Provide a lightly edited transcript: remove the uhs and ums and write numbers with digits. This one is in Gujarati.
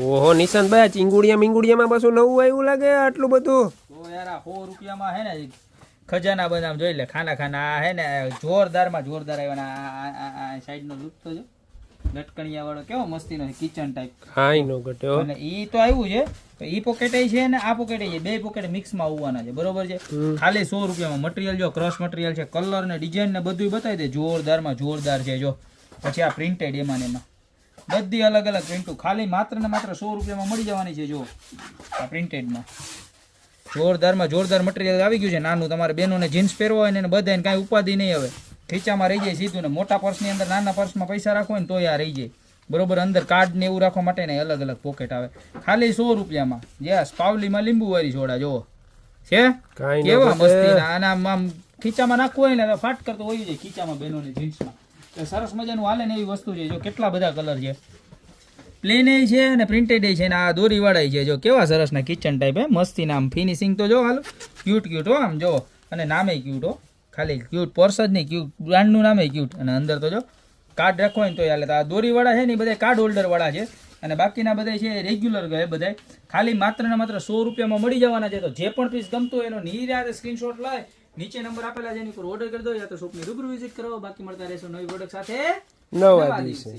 ઓહો નિશાંતભાઈ ચીંગુડિયામાં પાછું નવું આવ્યું લાગે આટલું બધું. તો યાર આ 100 રૂપિયામાં હે ને ખજાના બદામ જોઈ લે ખાના આ હે ને જોરદારમાં જોરદાર આવ્યા. આ સાઈડનો લુક તો જો લટકણિયા વાળો કેવો મસ્તીનો કિચન ટાઈપ. હા ઈ નો ઘટ્યો. અને ઈ તો આવ્યું છે ઈ પોકેટ છે ને આ પોકેટ છે, બે પોકેટ મિક્સમાં આવવાના છે બરોબર છે. ખાલી 100 રૂપિયામાં મટીરિયલ જો ક્રશ મટીરિયલ છે, કલર ને ડિઝાઇન ને બધું બતાવી દે. જોરદારમાં જોરદાર છે જો. પછી આ પ્રિન્ટેડ એમાં ને એમાં બધી અલગ અલગ પ્રિન્ટો ખાલી માત્ર ને માત્ર 100 રૂપિયામાં મળી જવાની છે. જો આ પ્રિન્ટેડમાં જોરદારમાં જોરદાર મટીરિયલ આવી ગયું છે. નાનું તમારે બહેનોને જીન્સ પહેરવા હોય ને એને બધાને કાંઈ ઉપાધિ નહીં હવે, ખીચામાં રહી જાય સીધું. ને મોટા પર્સની અંદર નાના પર્સમાં પૈસા રાખો ને તો આ રહી જાય બરોબર. અંદર કાર્ડ ને એવું રાખવા માટે ને અલગ અલગ પોકેટ આવે ખાલી 100 રૂપિયામાં. યસ પાવલીમાં લીંબુ વાળી જોડા જોવો છે કેવા મસ્તી. આના આમ ખીચામાં નાખવું હોય ને ફાટ કરતો હોય જાય ખીચામાં બહેનોને જીન્સમાં. સરસ મજાનું હાલે ને એવી વસ્તુ છે. જો કેટલા બધા કલર છે, પ્લેન છે અને પ્રિન્ટેડ છે ને આ દોરી વાળા છે. જો કેવા સરસ ના કિચન ટાઈપ હે મસ્તી. નામ ફિનિશિંગ તો જો હાલો ક્યુટ ક્યુટ હો આમ જો. અને નામે ક્યુટ હો, ખાલી ક્યુટ પર્સ જ નહીં ક્યુટ બ્રાન્ડનું નામે ક્યુટ. અને અંદર તો જો કાર્ડ રાખવો હોય ને તો હાલે. તો આ દોરી વાળા છે ને એ બધા કાર્ડ હોલ્ડર વાળા છે અને બાકીના બધા છે રેગ્યુલર ગયે બધા. ખાલી માત્ર ને માત્ર 100 રૂપિયામાં મળી જવાના છે. તો જે પણ પીસ ગમતો હોય એનો નિરાતે સ્ક્રીનશોટ લાય, નીચે નંબર આપેલા છે એની પર ઓર્ડર કરી દો યા તો શોપની રૂબરૂ વિઝિટ કરો. બાકી મળતા રહેશો નવી પ્રોડક્ટ સાથે નવા દિવસે.